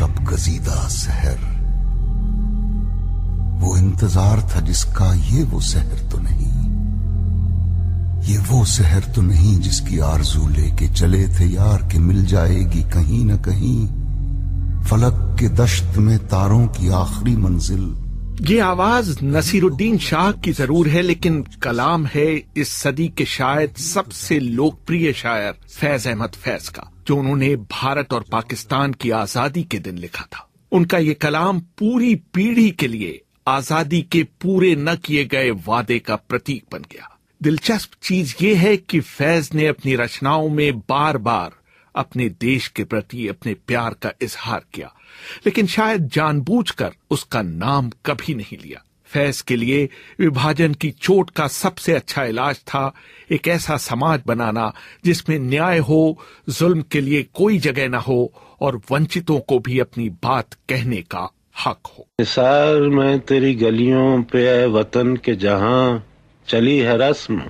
शब गजीदा सहर, वो इंतजार था जिसका ये वो सहर तो नहीं, ये वो सहर तो नहीं जिसकी आरजू लेके चले थे यार के मिल जाएगी कहीं न कहीं, फलक के दश्त में तारों की आखिरी मंजिल। ये आवाज नसीरुद्दीन शाह की जरूर है, लेकिन कलाम है इस सदी के शायद सबसे लोकप्रिय शायर फैज अहमद फैज का, जो उन्होंने भारत और पाकिस्तान की आजादी के दिन लिखा था। उनका ये कलाम पूरी पीढ़ी के लिए आजादी के पूरे न किए गए वादे का प्रतीक बन गया। दिलचस्प चीज ये है कि फैज ने अपनी रचनाओं में बार बार अपने देश के प्रति अपने प्यार का इजहार किया, लेकिन शायद जानबूझकर उसका नाम कभी नहीं लिया। फैज के लिए विभाजन की चोट का सबसे अच्छा इलाज था एक ऐसा समाज बनाना जिसमें न्याय हो, जुल्म के लिए कोई जगह न हो और वंचितों को भी अपनी बात कहने का हक हो। निसार में तेरी गलियों पे वतन के जहां चली है रस्म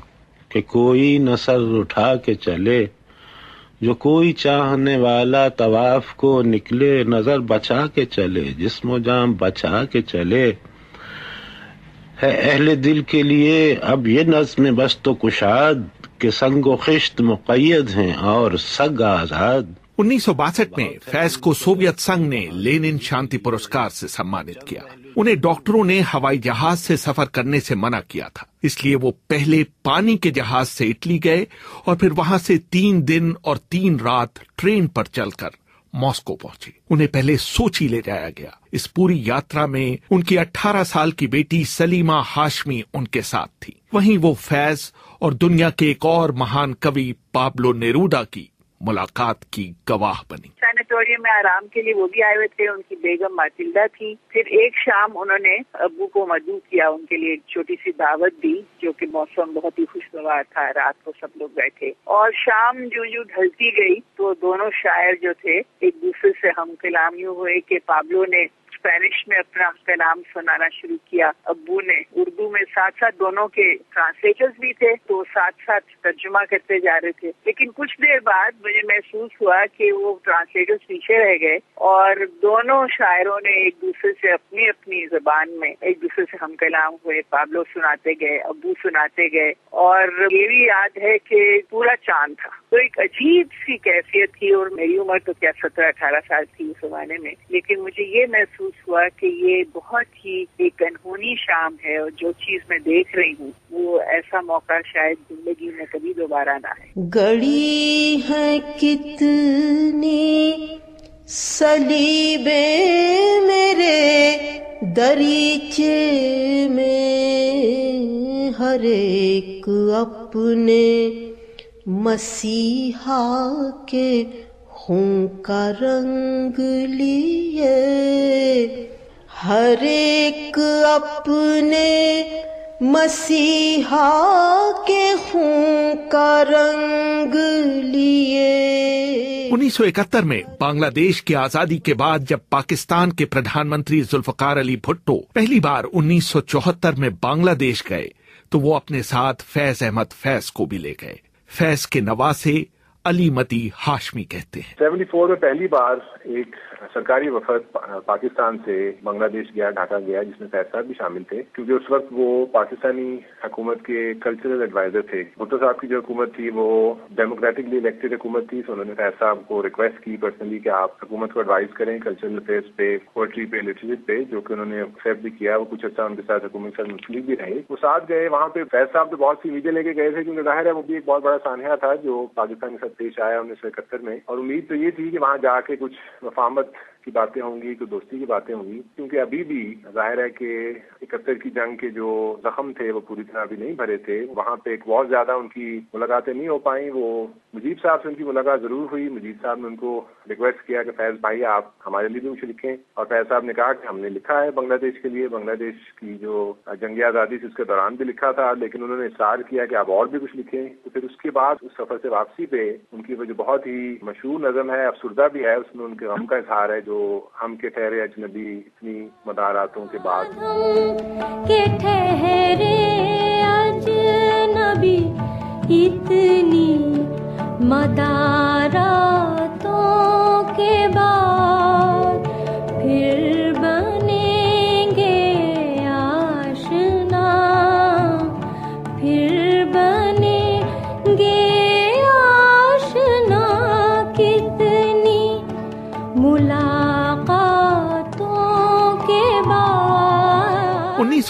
कि कोई न सर उठा के चले, जो कोई चाहने वाला तवाफ को निकले नजर बचा के चले, जिस्मो जान बचा के चले। है अहले दिल के लिए अब ये नज़्म बस तो कुशाद के संगो खिश्त मुक़य्यद हैं और सग आजाद। 1962 में फैज को सोवियत संघ ने लेनिन शांति पुरस्कार से सम्मानित किया। उन्हें डॉक्टरों ने हवाई जहाज से सफर करने से मना किया था, इसलिए वो पहले पानी के जहाज से इटली गए और फिर वहां से 3 दिन और 3 रात ट्रेन पर चलकर मॉस्को पहुंचे। उन्हें पहले सोची ले जाया गया। इस पूरी यात्रा में उनकी 18 साल की बेटी सलीमा हाशमी उनके साथ थी। वहीं वो फैज और दुनिया के एक और महान कवि पाब्लो नेरूदा की मुलाकात की गवाह बनी। सैनिटोरियम में आराम के लिए वो भी आए हुए थे, उनकी बेगम मातिल्दा थी। फिर एक शाम उन्होंने अब्बू को मदऊ किया, उनके लिए एक छोटी सी दावत दी, जो कि मौसम बहुत ही खुशगवार था। रात को सब लोग बैठे और शाम जो ढलती गई तो दोनों शायर जो थे एक दूसरे से हम कलाम यूं हुए कि पाब्लो ने स्पेनिश में अपना कलाम सुनाना शुरू किया, अब्बू ने उर्दू में। साथ साथ दोनों के ट्रांसलेटर्स भी थे, तो साथ साथ तर्जुमा करते जा रहे थे। लेकिन कुछ देर बाद मुझे महसूस हुआ कि वो ट्रांसलेटर्स पीछे रह गए और दोनों शायरों ने एक दूसरे से अपनी अपनी जुबान में एक दूसरे से हम कलाम हुए। पाब्लो सुनाते गए, अब्बू सुनाते गए और ये भी याद है कि पूरा चांद था। तो एक अजीब सी कैफियत थी और मेरी उम्र तो क्या 17-18 साल थी उस जमाने में, लेकिन मुझे ये महसूस हुआ कि ये बहुत ही एक अनहोनी शाम है और जो चीज मैं देख रही हूँ वो ऐसा मौका शायद जिंदगी में कभी दोबारा ना है। गड़ी है कितनी सलीबे मेरे दरीचे में, हर एक अपने मसीहा के खून का रंग लिए, हर एक अपने मसीहा के खून का रंग लिए। 1971 में बांग्लादेश की आजादी के बाद जब पाकिस्तान के प्रधानमंत्री जुल्फकार अली भुट्टो पहली बार 1974 में बांग्लादेश गए तो वो अपने साथ फैज अहमद फैज को भी ले गए। फैज के नवासे अली मती हाशमी कहते हैं, 74 में पहली बार एक सरकारी वफद पाकिस्तान से बांग्लादेश गया, ढाका गया, जिसमें फैज साहब भी शामिल थे, क्योंकि उस वक्त वो पाकिस्तानी हुकूमत के कल्चरल एडवाइजर थे। भुट्टो साहब की जो हुकूमत थी वो डेमोक्रेटिकली इलेक्टेड हुकूमत थी, तो उन्होंने फैज साहब को रिक्वेस्ट की पर्सनली कि आप हुकूमत को एडवाइस करें कल्चरल अफेयर्स पे, पोएट्री पे, लिटरेचर पे, जो कि उन्होंने एक्सेप्ट भी किया। वो कुछ अच्छा उनके साथ हुकूमत के साथ मुस्लिम भी रहे। वो साथ गए, वहाँ पे फैज साहब तो बहुत सी उम्मीदें लेके गए थे, क्योंकि जाहिर है वो भी एक बहुत बड़ा सानहा था जो पाकिस्तान के साथ पेश आया 1971 में। और उम्मीद तो ये थी कि वहाँ जाके कुछ मफाहमत की बातें होंगी, कुछ दोस्ती की बातें होंगी, क्योंकि अभी भी जाहिर है कि 71 की जंग के जो जख्म थे वो पूरी तरह अभी नहीं भरे थे। वहाँ पे एक बहुत ज्यादा उनकी मुलाकातें नहीं हो पाई। वो मुजीब साहब से उनकी मुलाकात जरूर हुई। मुजीब साहब ने उनको रिक्वेस्ट किया कि फैज भाई आप हमारे लिए भी कुछ लिखें, और फैज साहब ने कहा कि हमने लिखा है बांग्लादेश के लिए, बांग्लादेश की जो जंग आजादी थी उसके दौरान भी लिखा था, लेकिन उन्होंने इस्रार किया कि आप और भी कुछ लिखें। तो फिर उसके बाद उस सफर से वापसी पे उनकी वो जो बहुत ही मशहूर नज़म है, अफसुर्दा भी है, उसमें उनके गम का इजहार है, जो हम के ठहरे अजनबी इतनी मदारातों के बाद, के ठहरे अजनबी इतनी मदारातों के बाद,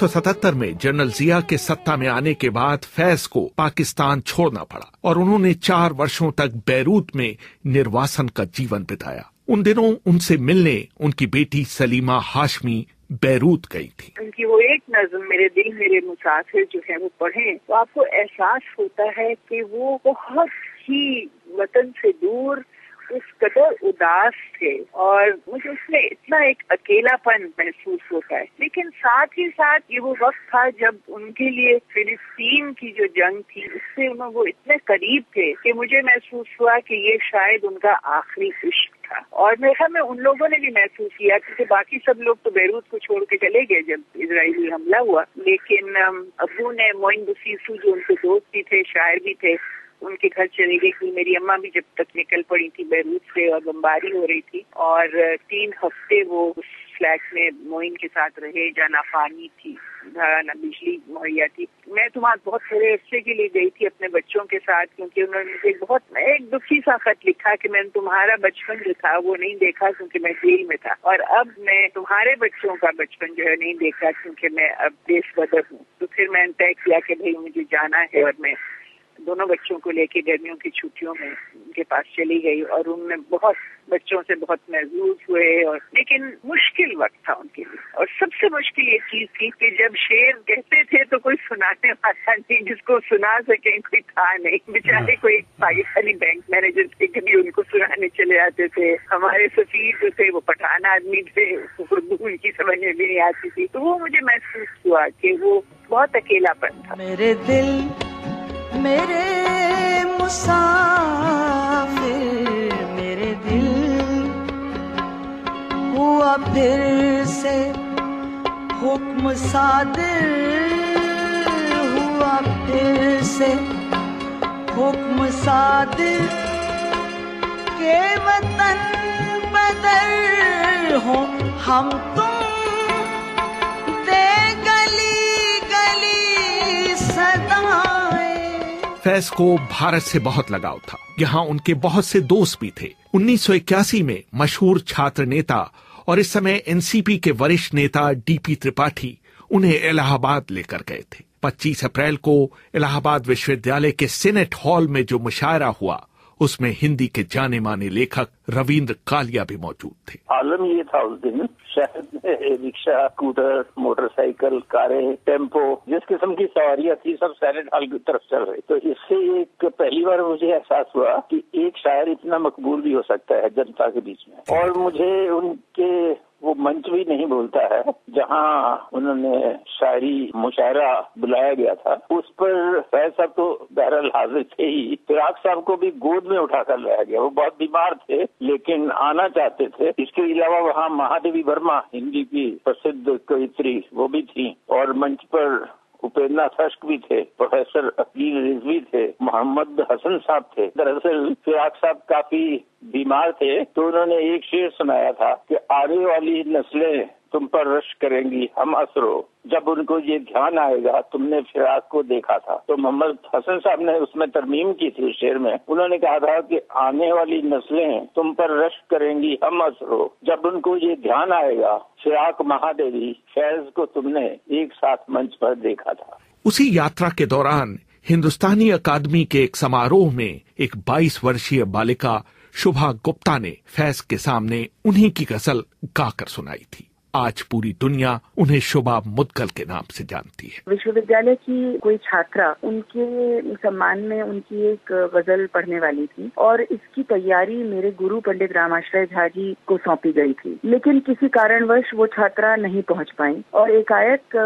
1977 में जनरल जिया के सत्ता में आने के बाद फैज को पाकिस्तान छोड़ना पड़ा और उन्होंने 4 वर्षों तक बैरूत में निर्वासन का जीवन बिताया। उन दिनों उनसे मिलने उनकी बेटी सलीमा हाशमी बैरूत गई थी। उनकी वो एक नज़्म मेरे दिल मेरे मुसाफिर जो है वो पढ़ें तो आपको एहसास होता है कि वो बहुत ही वतन से दूर उस कदर उदास थे और मुझे उसमें इतना एक अकेलापन महसूस होता है। लेकिन साथ ही साथ ये वो वक्त था जब उनके लिए फिलिस्तीन की जो जंग थी उससे वो इतने करीब थे कि मुझे महसूस हुआ कि ये शायद उनका आखिरी इश्क था। और मेरे ख्याल में उन लोगों ने भी महसूस किया क्योंकि बाकी सब लोग तो बैरूत को छोड़ के चले गए जब इजरायली हमला हुआ, लेकिन अबू ने मोइन बुसीसू जो उनके दोस्त भी थे, शायर भी थे, उनके घर चली गई थी। मेरी अम्मा भी जब तक निकल पड़ी थी बैरूत से और बमबारी हो रही थी और 3 हफ्ते वो उस फ्लैट में मोइन के साथ रहे जहाँ ना पानी थी, ना बिजली मुहैया थी। मैं तो वहाँ बहुत थोड़े अरसे के लिए गई थी अपने बच्चों के साथ क्योंकि उन्होंने मुझे एक दुखी सा खत लिखा कि मैंने तुम्हारा बचपन जो था वो नहीं देखा क्योंकि मैं जेल में था और अब मैं तुम्हारे बच्चों का बचपन जो है नहीं देखा क्योंकि मैं अब देशबदर हूँ। तो फिर मैंने तय किया कि भाई मुझे जाना है और मैं दोनों बच्चों को लेके गर्मियों की छुट्टियों में उनके पास चली गई और उनमें बहुत बच्चों से बहुत महसूस हुए और लेकिन मुश्किल वक्त था उनके लिए। और सबसे मुश्किल ये चीज थी कि जब शेर कहते थे तो कोई सुनाने वाला नहीं, जिसको सुना सके कोई था नहीं। बेचारे कोई पाकिस्तानी बैंक मैनेजर थे, कभी उनको सुनाने चले आते थे। हमारे सफीर जो थे वो पठान आदमी थे, उर्दू उनकी समझ में भी नहीं आती थी। तो वो मुझे महसूस हुआ कि वो बहुत अकेलापन था। मेरे दिल मेरे मुसाफिर मेरे दिल हुआ फिर से हुक्म सादिर, हुआ फिर से हुक्म सादिर के वतन बदर हो हम तुम दे गली गली सदाएं। फैज को भारत से बहुत लगाव था। यहाँ उनके बहुत से दोस्त भी थे। 1981 में मशहूर छात्र नेता और इस समय एनसीपी के वरिष्ठ नेता डीपी त्रिपाठी उन्हें इलाहाबाद लेकर गए थे। 25 अप्रैल को इलाहाबाद विश्वविद्यालय के सीनेट हॉल में जो मुशायरा हुआ उसमें हिंदी के जाने माने लेखक रविंद्र कालिया भी मौजूद थे। आलम ये था उस दिन शहर में रिक्शा, स्कूटर, मोटरसाइकिल, कारें, टेम्पो, जिस किस्म की सवारियां थी सब सैनेट हॉल की तरफ चल रही। तो इससे एक पहली बार मुझे एहसास हुआ कि एक शायर इतना मकबूल भी हो सकता है जनता के बीच में। और मुझे उनके वो मंच भी नहीं भूलता है जहाँ उन्होंने शायरी मुशायरा बुलाया गया था। उस पर फैज साहब तो बहरहाल हाजिर थे ही, फिराक साहब को भी गोद में उठाकर लाया गया। वो बहुत बीमार थे लेकिन आना चाहते थे। इसके अलावा वहाँ महादेवी वर्मा हिंदी की प्रसिद्ध कवित्री वो भी थी और मंच पर उपेंद्र थश्क भी थे, प्रोफेसर अकील रिजवी थे, मोहम्मद हसन साहब थे। दरअसल फिराक साहब काफी बीमार थे तो उन्होंने एक शेर सुनाया था कि आने वाली नस्लें तुम पर रश करेंगी हम असरो, जब उनको ये ध्यान आएगा तुमने फिराक को देखा था। तो मोहम्मद हसन साहब ने उसमें तरमीम की थी उस शेर में। उन्होंने कहा था कि आने वाली नस्लें तुम पर रश करेंगी हम असरो, जब उनको ये ध्यान आएगा फिराक महादेवी फैज को तुमने एक साथ मंच पर देखा था। उसी यात्रा के दौरान हिंदुस्तानी अकादमी के एक समारोह में एक 22 वर्षीय बालिका शुभा गुप्ता ने फैज के सामने उन्हीं की गजल गाकर सुनाई थी। आज पूरी दुनिया उन्हें शुभा मुद्गल के नाम से जानती है। विश्वविद्यालय की कोई छात्रा उनके सम्मान में उनकी एक गजल पढ़ने वाली थी और इसकी तैयारी मेरे गुरु पंडित रामाश्रय झा जी को सौंपी गई थी, लेकिन किसी कारणवश वो छात्रा नहीं पहुंच पाई और एकाएक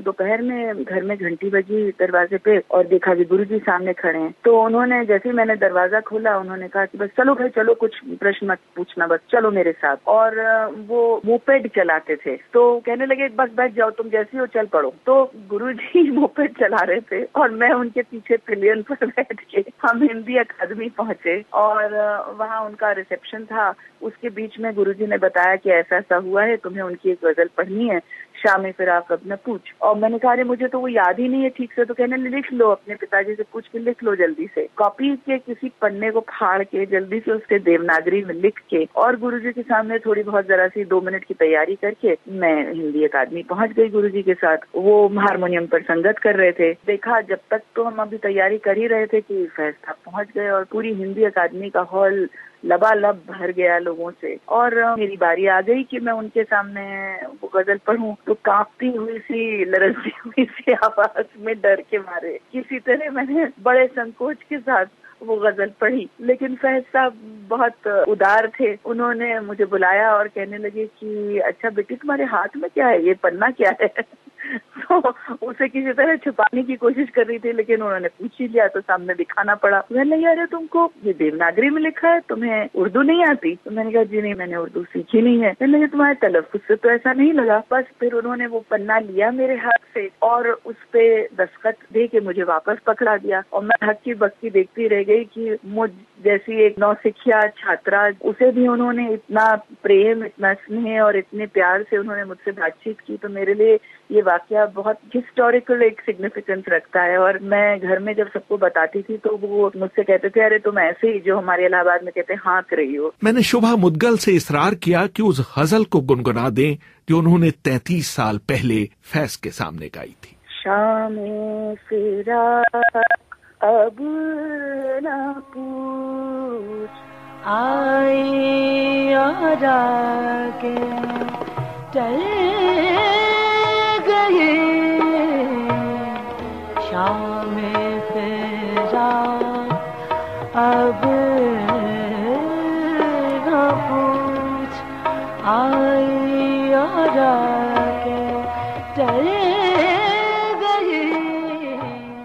दोपहर में घर में घंटी बजी दरवाजे पे और देखा कि गुरु जी सामने खड़े हैं। तो उन्होंने जैसे ही मैंने दरवाजा खोला उन्होंने कहा कि बस चलो भाई चलो, कुछ प्रश्न मत पूछना, बस चलो मेरे साथ। और वो मोपेड चलाते थे तो कहने लगे बस बैठ जाओ, तुम जैसी हो चल पड़ो। तो गुरुजी मोपेड चला रहे थे और मैं उनके पीछे पिलियन पर बैठ के हम हिंदी अकादमी पहुंचे और वहाँ उनका रिसेप्शन था। उसके बीच में गुरुजी ने बताया कि ऐसा ऐसा हुआ है, तुम्हें उनकी एक गजल पढ़नी है, शाम फिराक अब न पूछ। और मैंने कहा अरे मुझे तो वो याद ही नहीं है ठीक से। तो कहने लिख लो, अपने पिताजी से पूछ के लिख लो जल्दी से। कॉपी के किसी पन्ने को फाड़ के जल्दी से उसके देवनागरी में लिख के और गुरुजी के सामने थोड़ी बहुत जरा सी 2 मिनट की तैयारी करके के मैं हिंदी अकादमी पहुंच गई गुरुजी के साथ। वो हारमोनियम पर संगत कर रहे थे। देखा जब तक तो हम अभी तैयारी कर ही रहे थे कि फैज साहब पहुंच गए और पूरी हिंदी अकादमी का हॉल लबालब भर गया लोगों से। और मेरी बारी आ गई कि मैं उनके सामने वो गजल पढ़ूं, तो कांपती हुई सी, लरजती हुई सी आवाज में डर के मारे किसी तरह मैंने बड़े संकोच के साथ वो गजल पढ़ी। लेकिन फैज साहब बहुत उदार थे। उन्होंने मुझे बुलाया और कहने लगे कि अच्छा बेटी तुम्हारे हाथ में क्या है, ये पन्ना क्या है? तो उसे किसी तरह छुपाने की कोशिश कर रही थी, लेकिन उन्होंने पूछ ही लिया तो सामने दिखाना पड़ा। कहने लगे अरे तुमको ये देवनागरी में लिखा है, तुम्हें उर्दू नहीं आती? तो मैंने कहा जी नहीं, मैंने उर्दू सीखी नहीं है। कहने लगे तुम्हारे तलफ्फुज़ से तो ऐसा नहीं लगा। बस फिर उन्होंने वो पन्ना लिया मेरे हाथ से और उस पे दस्तखत दे के मुझे वापस पकड़ा दिया। और मैं हक्की बक्की देखती रह गई कि मुझ जैसी एक नौसिखिया छात्रा, उसे भी उन्होंने इतना प्रेम, इतना स्नेह और इतने प्यार से उन्होंने मुझसे बातचीत की। तो मेरे लिए ये वाकया बहुत हिस्टोरिकल एक सिग्निफिकेंस रखता है। और मैं घर में जब सबको बताती थी तो वो मुझसे कहते थे अरे तुम ऐसे ही जो हमारे इलाहाबाद में कहते हैं हाँक रही हो। मैंने शुभा मुद्गल से इसरार किया कि उस गजल को गुनगुना दें जो उन्होंने 33 साल पहले फैज के सामने गाई थी। शामे फिराक अब न पूछ, आई और आगे चले गए, शाम फिराक अब न पूछ, आई और आगे चले गए।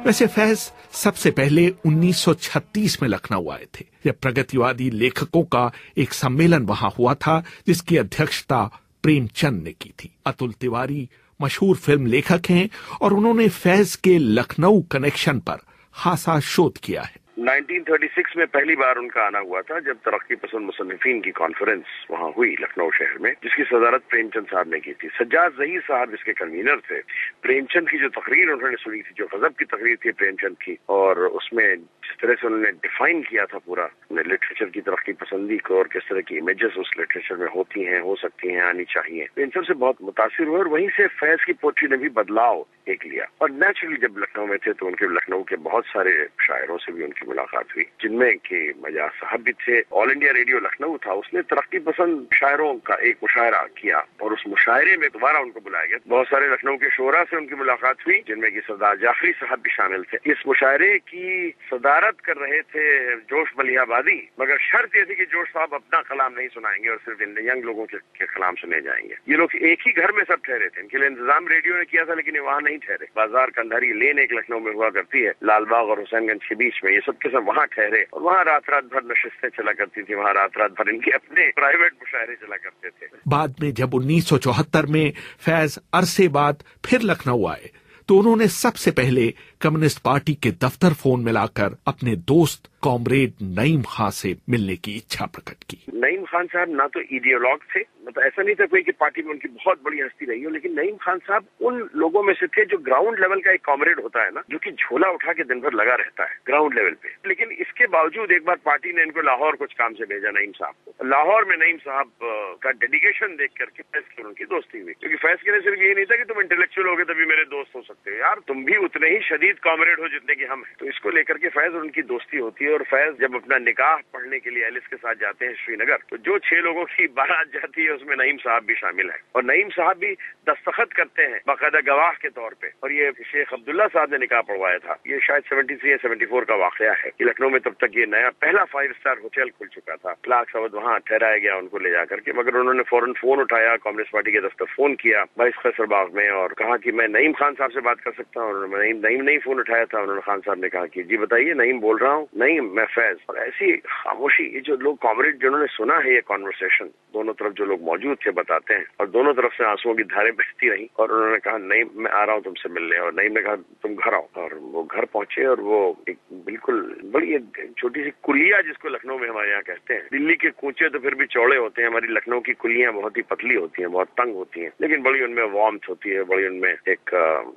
वैसे फैज सबसे पहले 1936 में लखनऊ आए थे, जब प्रगतिवादी लेखकों का एक सम्मेलन वहां हुआ था जिसकी अध्यक्षता प्रेमचंद ने की थी। अतुल तिवारी मशहूर फिल्म लेखक हैं और उन्होंने फैज के लखनऊ कनेक्शन पर खासा शोध किया है। 1936 में पहली बार उनका आना हुआ था जब तरक्की पसंद मुसन्निफीन की कॉन्फ्रेंस वहां हुई लखनऊ शहर में, जिसकी सदारत प्रेमचंद साहब ने की थी। सज्जाद ज़हीर साहब इसके कन्वीनर थे। प्रेमचंद की जो तकरीर उन्होंने सुनी थी, जो गजब की तकरीर थी प्रेमचंद की, और उसमें जिस तरह से उन्होंने डिफाइन किया था पूरा लिटरेचर की तरक्की पसंदी को और किस तरह की इमेजेस उस लिटरेचर में होती हैं, हो सकती हैं, आनी चाहिए, तो इन सबसे बहुत मुतासिर हुए। और वहीं से फैज की पोट्री ने भी बदलाव एक लिया। और नेचुरली जब लखनऊ में थे तो उनके लखनऊ के बहुत सारे शायरों से भी उनकी मुलाकात हुई, जिनमें कि मजाज साहब भी थे। ऑल इंडिया रेडियो लखनऊ था, उसने तरक्की पसंद शायरों का एक मुशायरा किया और उस मुशायरे में दोबारा उनको बुलाया गया। बहुत सारे लखनऊ के शोरा से उनकी मुलाकात हुई, जिनमें कि सरदार जाफरी साहब भी शामिल थे। इस मुशायरे की सदारत कर रहे थे जोश मलिहाबादी, मगर शर्त यह थी कि जोश साहब अपना कलाम नहीं सुनाएंगे और सिर्फ इन यंग लोगों के कलाम सुने जाएंगे। ये लोग एक ही घर में सब ठहरे थे। इनके लिए इंतजाम रेडियो ने किया था, लेकिन वहां नहीं ठहरे। बाजार कंधारी लेन एक लखनऊ में हुआ करती है, लालबाग और हुसैनगंज के बीच में, ये सब के सब वहां ठहरे और वहां रात रात भर नशिस्तें चला करती थी। वहां रात रात भर इनके अपने प्राइवेट मुशायरे चला करते थे। बाद में जब 1974 में फैज अरसे बाद फिर लखनऊ आए तो उन्होंने सबसे पहले कम्युनिस्ट पार्टी के दफ्तर फोन मिलाकर अपने दोस्त कॉमरेड नईम खान से मिलने की इच्छा प्रकट की। नईम खान साहब ना तो इडियोलॉग थे, मतलब ऐसा नहीं था कोई कि पार्टी में उनकी बहुत बड़ी हस्ती रही हो, लेकिन नईम खान साहब उन लोगों में से थे जो ग्राउंड लेवल का एक कॉमरेड होता है ना, जो कि झोला उठा के दिन भर लगा रहता है ग्राउंड लेवल पे। लेकिन इसके बावजूद एक बार पार्टी ने इनको लाहौर कुछ काम से भेजा नईम साहब को। लाहौर में नईम साहब का डेडिकेशन देख करके फैज की उनकी दोस्ती हुई, क्योंकि फैज के लिए सिर्फ ये नहीं था कि तुम इंटेलेक्चुअल हो गए तभी मेरे दोस्त हो सकते हो, यार तुम भी उतने ही शदीद कॉमरेड हो जितने की हम हैं। तो इसको लेकर के फैज और उनकी दोस्ती होती है। और फैज जब अपना निकाह पढ़ने के लिए एलिस के साथ जाते हैं श्रीनगर, तो जो 6 लोगों की बारात जाती है उसमें नईम साहब भी शामिल है और नईम साहब भी दस्तखत करते हैं बाकायदा गवाह के तौर पे। और ये शेख अब्दुल्ला साहब ने निकाह पढ़वाया था। ये शायद 73 या 74 का वाकया है कि लखनऊ में तब तक ये नया पहला 5 स्टार होटल खुल चुका था। क्लार्क साहब वहाँ ठहराया गया उनको ले जाकर के, मगर उन्होंने फौरन फोन उठाया, कम्युनिस्ट पार्टी के दफ्तर फोन किया 22 कैसरबाग में और कहा कि मैं नईम खान साहब से बात कर सकता हूँ। नईम नहीं फोन उठाया था। उन्होंने खान साहब ने कहा कि जी बताइए, नईम बोल रहा हूँ। नईम, मैं फैज। और ऐसी खामोशी, ये जो लोग कॉमरेड जिन्होंने सुना है ये कॉन्वर्सेशन, दोनों तरफ जो लोग मौजूद थे बताते हैं, और दोनों तरफ से आंसुओं की धारें बहती रही। और उन्होंने कहा नईम मैं आ रहा हूँ तुमसे मिलने। और नईम ने कहा तुम घर आओ। और वो घर पहुंचे और वो एक बिल्कुल बड़ी एक छोटी सी कुलिया, जिसको लखनऊ में हमारे यहाँ कहते हैं, दिल्ली के कूचे तो फिर भी चौड़े होते हैं, हमारी लखनऊ की कुलियां बहुत ही पतली होती हैं, बहुत तंग होती हैं, लेकिन बड़ी उनमें वार्मथ होती है, बड़ी उनमें एक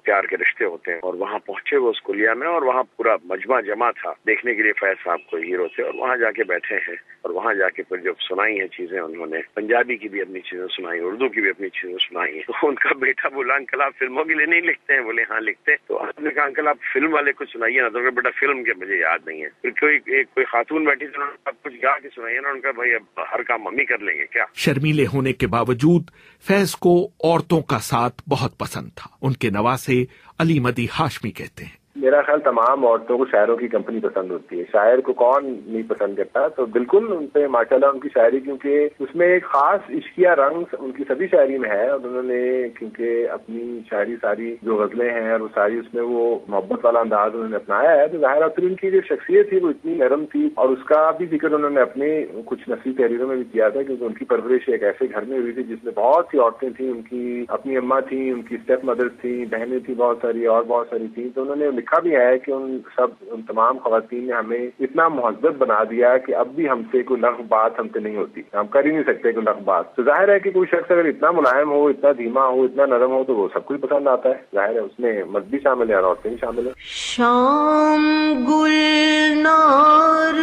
प्यार प्यार के रिश्ते होते हैं। और वहाँ पहुंचे वो उस कुलिया में और वहाँ पूरा मजमा जमा था देखने के लिए फैज साहब को हीरो थे। और वहाँ जाके बैठे हैं और वहाँ जाके फिर जब सुनाई है चीजें उन्होंने, पंजाबी की भी अपनी चीजें सुनाई, उर्दू की भी अपनी चीजें सुनाई है। तो उनका बेटा बोला अंकल आप फिल्मों के लिए नहीं लिखते हैं? बोले हाँ लिखते हैं। तो आपने कहा अंकल आप फिल्म वाले कुछ सुनाइए ना। तो बेटा फिल्म के मुझे याद नहीं है। फिर कोई खातून बैठी तो उन्होंने कुछ गा के सुनाइए ना। उनका भाई अब हर काम मम्मी कर लेंगे क्या। शर्मीले होने के बावजूद फैज को औरतों का साथ बहुत पसंद था। उनके नवासे अली मदी हाशमी कहते हैं, मेरा ख्याल तमाम औरतों को शायरों की कंपनी पसंद होती है। शायर को कौन नहीं पसंद करता। तो बिल्कुल उन पे माशाल्लाह उनकी शायरी, क्योंकि उसमें एक खास इश्किया रंग उनकी सभी शायरी में है। और उन्होंने क्योंकि अपनी शायरी सारी जो गजलें हैं और वो सारी उसमें वो मोहब्बत वाला अंदाज उन्होंने अपनाया है। तो जाहिर है उनकी जो शख्सियत थी वो इतनी नरम थी। और उसका भी जिक्र उन्होंने अपने कुछ नस्ली तहरीरों में भी किया था, क्योंकि उनकी परवरिश एक ऐसे घर में हुई थी जिसमें बहुत सी औरतें थी। उनकी अपनी अम्मा थी, उनकी स्टेप मदर्स थी, बहनें थी बहुत सारी और बहुत सारी थी। तो उन्होंने लिखा भी है कि उन तमाम खवातीन ने हमें इतना मुहज़्ज़ब बना दिया कि अब भी हमसे कोई लग़्व बात हमसे नहीं होती, हम कर ही नहीं सकते कोई लग़्व बात। तो जाहिर है कि कोई शख्स अगर इतना मुलायम हो, इतना धीमा हो, इतना नरम हो तो वो सबको ही पसंद आता है। जाहिर है उसमें मर्द भी शामिल है और औरतें भी शामिल है। शाम गुलनार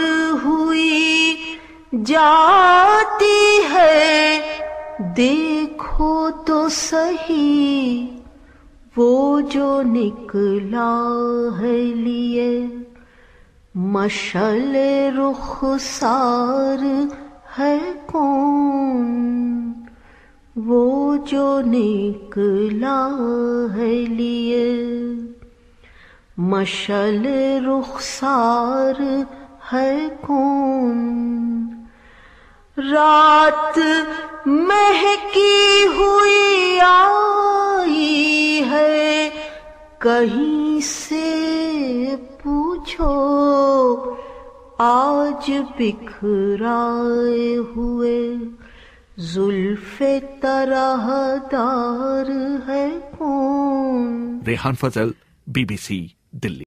हुई जाती है, देखो तो सही वो जो निकला है लिए, मशअले रुखसार है कौन, वो जो निकला है लिए, मशअले रुखसार है कौन। रात महकी हुई आई है, कहीं से पूछो आज बिखराए हुए जुल्फे तरहदार है कौन। रेहान फजल, BBC, दिल्ली।